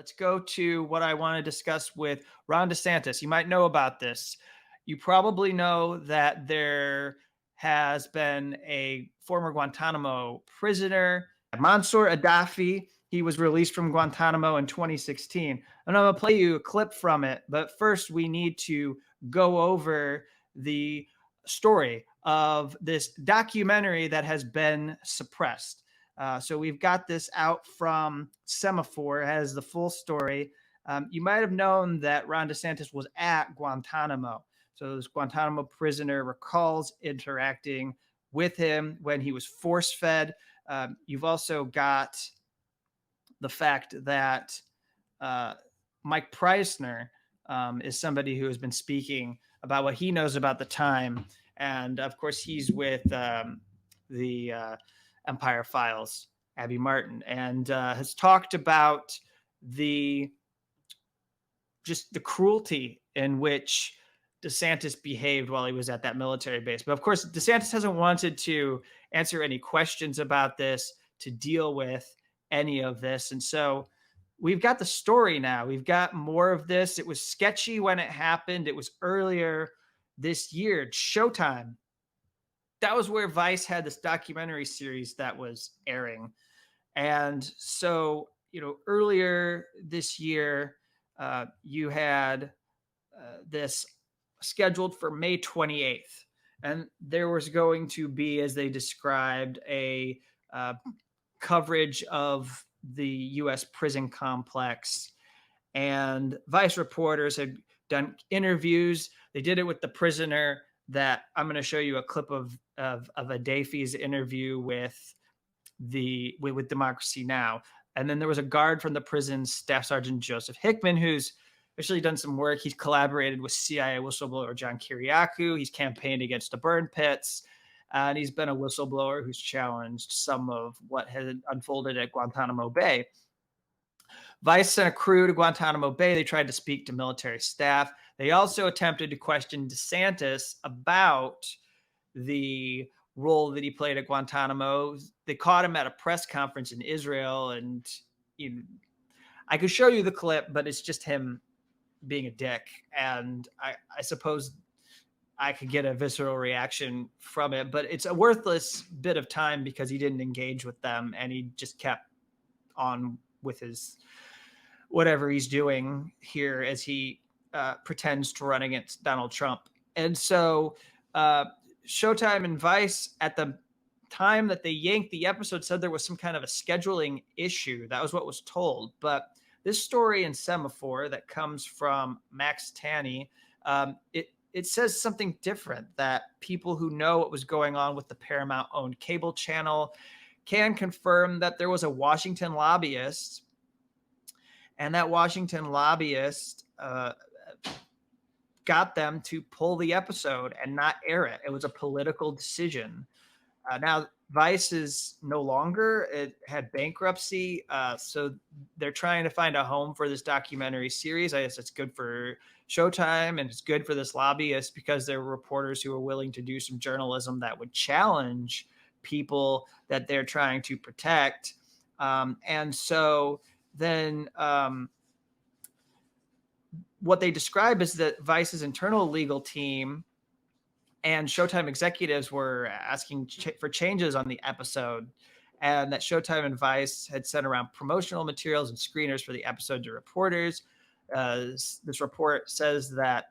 Let's go to what I want to discuss with Ron DeSantis. You might know about this. You probably know that there has been a former Guantanamo prisoner, Mansour Gaddafi. He was released from Guantanamo in 2016. And I'm going to play you a clip from it. But first, we need to go over the story of this documentary that has been suppressed. So we've got this out from Semafor, has the full story. You might have known that Ron DeSantis was at Guantanamo. So this Guantanamo prisoner recalls interacting with him when he was force fed. You've also got the fact that Mike Preissner is somebody who has been speaking about what he knows about the time. And of course, he's with the Empire Files, Abby Martin, and has talked about just the cruelty in which DeSantis behaved while he was at that military base. But of course, DeSantis hasn't wanted to answer any questions about this, to deal with any of this. And so we've got the story now. We've got more of this. It was sketchy when it happened. It was earlier this year. Showtime, that was where Vice had this documentary series that was airing. And so, earlier this year, you had this scheduled for May 28th. And there was going to be, as they described, a coverage of the U.S. prison complex. And Vice reporters had done interviews. They did it with the prisoner that I'm going to show you a clip of Gaddafi's interview with Democracy Now! And then there was a guard from the prison, Staff Sergeant Joseph Hickman, who's actually done some work. He's collaborated with CIA whistleblower John Kiriakou. He's campaigned against the burn pits. And he's been a whistleblower who's challenged some of what had unfolded at Guantanamo Bay. Vice sent a crew to Guantanamo Bay. They tried to speak to military staff. They also attempted to question DeSantis about the role that he played at Guantanamo. They caught him at a press conference in Israel, and I could show you the clip, but it's just him being a dick. And I suppose I could get a visceral reaction from it, but it's a worthless bit of time because he didn't engage with them and he just kept on with his whatever he's doing here as he pretends to run against Donald Trump. And so Showtime and Vice, at the time that they yanked the episode, said there was some kind of a scheduling issue. That was what was told. But this story in Semafor that comes from Max Tanney, it says something different, that people who know what was going on with the Paramount-owned cable channel can confirm that there was a Washington lobbyist, and that Washington lobbyist got them to pull the episode and not air it. It was a political decision. Now, Vice is no longer. It had bankruptcy, so they're trying to find a home for this documentary series. I guess it's good for Showtime, and it's good for this lobbyist because there were reporters who were willing to do some journalism that would challenge people that they're trying to protect. And so then what they describe is that Vice's internal legal team and Showtime executives were asking for changes on the episode, and that Showtime and Vice had sent around promotional materials and screeners for the episode to reporters. This report says that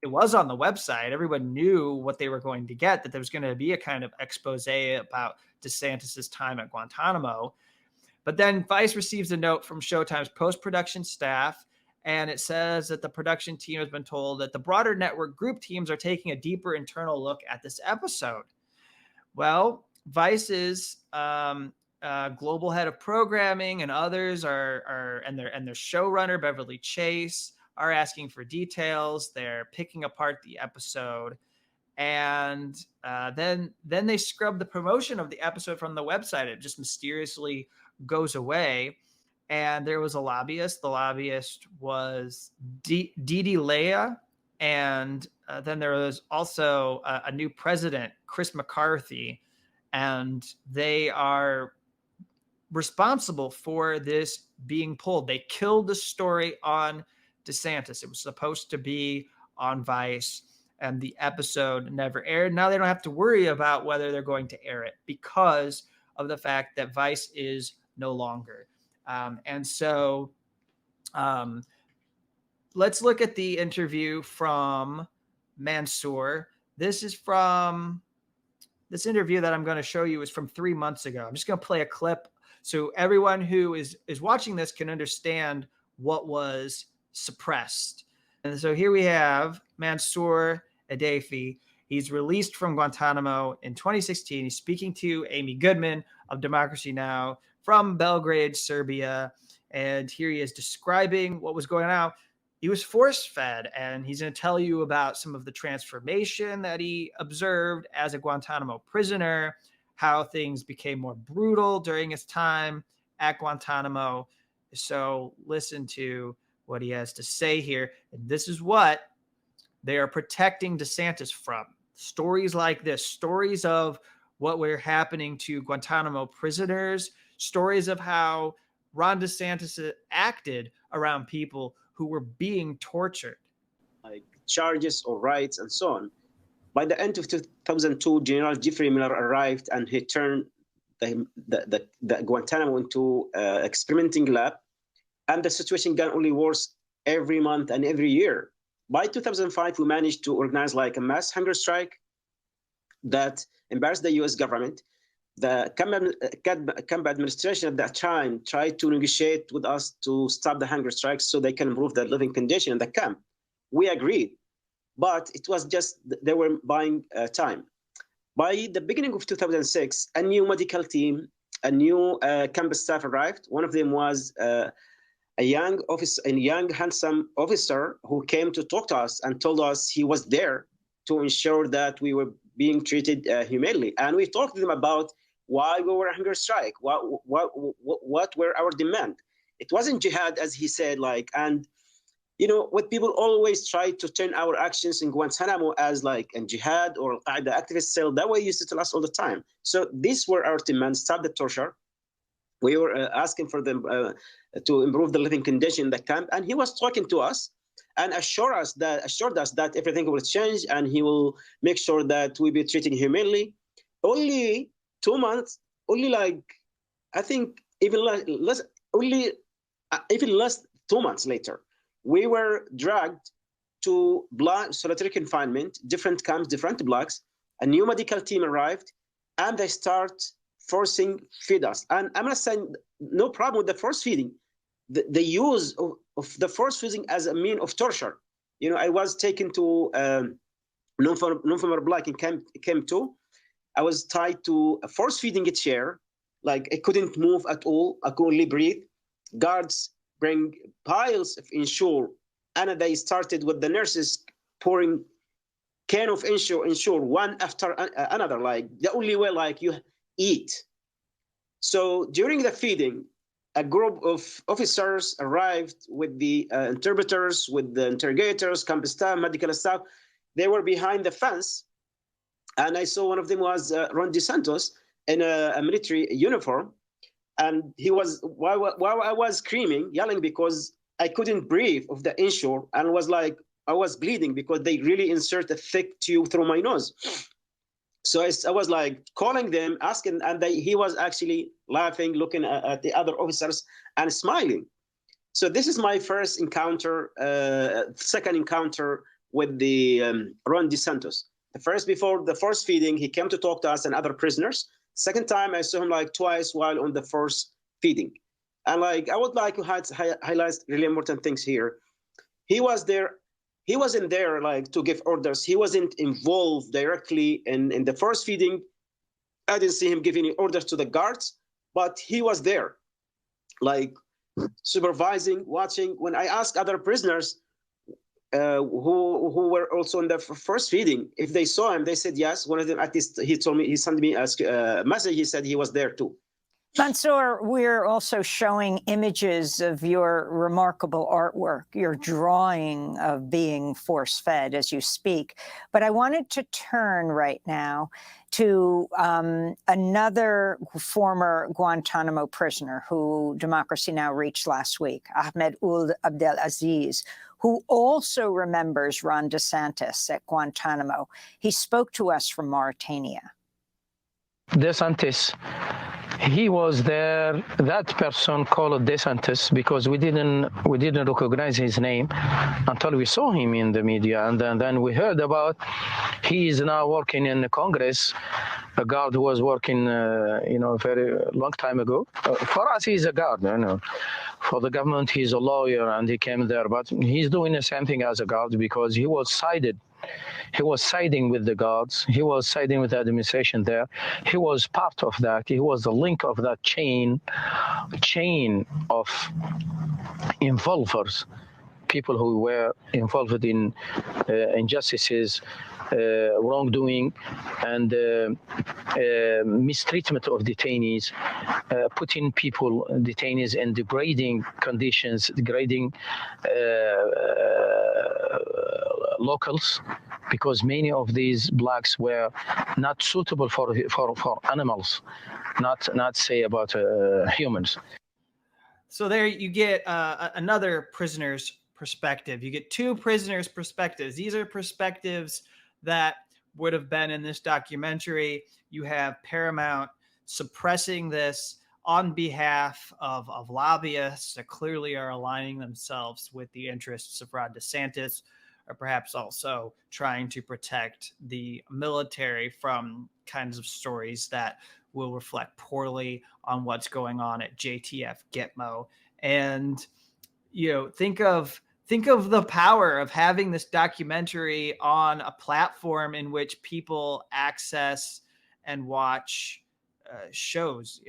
it was on the website. Everyone knew what they were going to get, that there was going to be a kind of expose about DeSantis's time at Guantanamo. But then Vice receives a note from Showtime's post-production staff, and it says that the production team has been told that the broader network group teams are taking a deeper internal look at this episode. Well, Vice's global head of programming and others and their showrunner, Beverly Chase, are asking for details. They're picking apart the episode. And then they scrub the promotion of the episode from the website. It just mysteriously goes away. And there was a lobbyist. The lobbyist was Didi Leah. And then there was also a new president, Chris McCarthy. And they are responsible for this being pulled. They killed the story on DeSantis. It was supposed to be on Vice, and the episode never aired. Now they don't have to worry about whether they're going to air it because of the fact that Vice is no longer. And so let's look at the interview from Mansour. This interview that I'm going to show you is from 3 months ago. I'm just going to play a clip so everyone who is watching this can understand what was suppressed. And so here we have Mansour Adayfi. He's released from Guantanamo in 2016. He's speaking to Amy Goodman of Democracy Now! From Belgrade, Serbia. And here he is describing what was going on. He was force-fed, and he's going to tell you about some of the transformation that he observed as a Guantanamo prisoner, how things became more brutal during his time at Guantanamo. So listen to what he has to say here. And this is what they are protecting DeSantis from. Stories like this, stories of what were happening to Guantanamo prisoners, stories of how Ron DeSantis acted around people who were being tortured. Like charges or rights and so on. By the end of 2002, General Jeffrey Miller arrived and he turned the Guantanamo into an experimenting lab. And the situation got only worse every month and every year. By 2005, we managed to organize like a mass hunger strike that embarrassed the US government. The camp administration at that time tried to negotiate with us to stop the hunger strikes so they can improve the living condition in the camp. We agreed, but it was just they were buying time. By the beginning of 2006, a new medical team, a new camp staff arrived. One of them was a young handsome officer who came to talk to us and told us he was there to ensure that we were being treated humanely. And we talked to them about why we were on hunger strike, what were our demand. It wasn't jihad, as he said, and what people always try to turn our actions in Guantanamo as like a jihad or the activist cell. That way used to tell us all the time. So these were our demands: stop the torture. We were asking for them to improve the living condition in the camp, and he was talking to us and assured us that everything will change and he will make sure that we be treated humanely. Only 2 months, I think even less 2 months later, we were dragged to solitary confinement, different camps, different blocks. A new medical team arrived, and they start feed us. And I'm not saying no problem with the force feeding. The use of the force feeding as a mean of torture. I was taken to non-former block in camp 2. I was tied to a force feeding chair, like I couldn't move at all. I could only breathe. Guards bring piles of Ensure, and they started with the nurses pouring can of Ensure one after another, like the only way like you eat. So during the feeding, a group of officers arrived with the interpreters, with the interrogators, camp staff, medical staff. They were behind the fence, and I saw one of them was Ron DeSantis in a military uniform, and he was while I was screaming, yelling because I couldn't breathe of the Ensure, and was like I was bleeding because they really insert a thick tube through my nose. So I was like calling them, asking, and he was actually laughing, looking at the other officers and smiling. So this is my first encounter, second encounter with the Ron DeSantis. The first, before the force feeding, he came to talk to us and other prisoners. Second time, I saw him like twice while on the force feeding. And like I would like to highlight really important things here. He was there. He wasn't there like to give orders. He wasn't involved directly in the force feeding. I didn't see him give any orders to the guards, but he was there, like supervising, watching. When I asked other prisoners who were also in the first feeding if they saw him, they said yes. One of them, at least, he told me, he sent me a message. He said he was there too. Mansour, we're also showing images of your remarkable artwork, your drawing of being force-fed as you speak. But I wanted to turn right now to another former Guantanamo prisoner who Democracy Now! Reached last week, Ahmed Ould Abdelaziz, who also remembers Ron DeSantis at Guantanamo. He spoke to us from Mauritania. DeSantis, he was there. That person called DeSantis because we didn't recognize his name until we saw him in the media, and then we heard about he is now working in the Congress. A guard who was working, a very long time ago. For us, he's a guard. For the government, he's a lawyer, and he came there. But he's doing the same thing as a guard because he was sided. He was siding with the guards. He was siding with the administration there. He was part of that. He was the link of that chain of involvers, people who were involved in injustices, wrongdoing, and mistreatment of detainees, putting detainees in degrading conditions, degrading locals, because many of these blacks were not suitable for animals, not say about humans. So there you get another prisoner's perspective. You get two prisoners' perspectives. These are perspectives that would have been in this documentary. You have Paramount suppressing this on behalf of lobbyists that clearly are aligning themselves with the interests of Ron DeSantis, or perhaps also trying to protect the military from kinds of stories that will reflect poorly on what's going on at JTF Gitmo. And, think of the power of having this documentary on a platform in which people access and watch shows.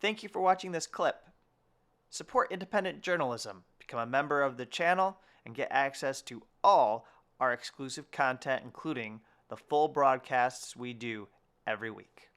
Thank you for watching this clip. Support independent journalism. Become a member of the channel and get access to all our exclusive content, including the full broadcasts we do every week.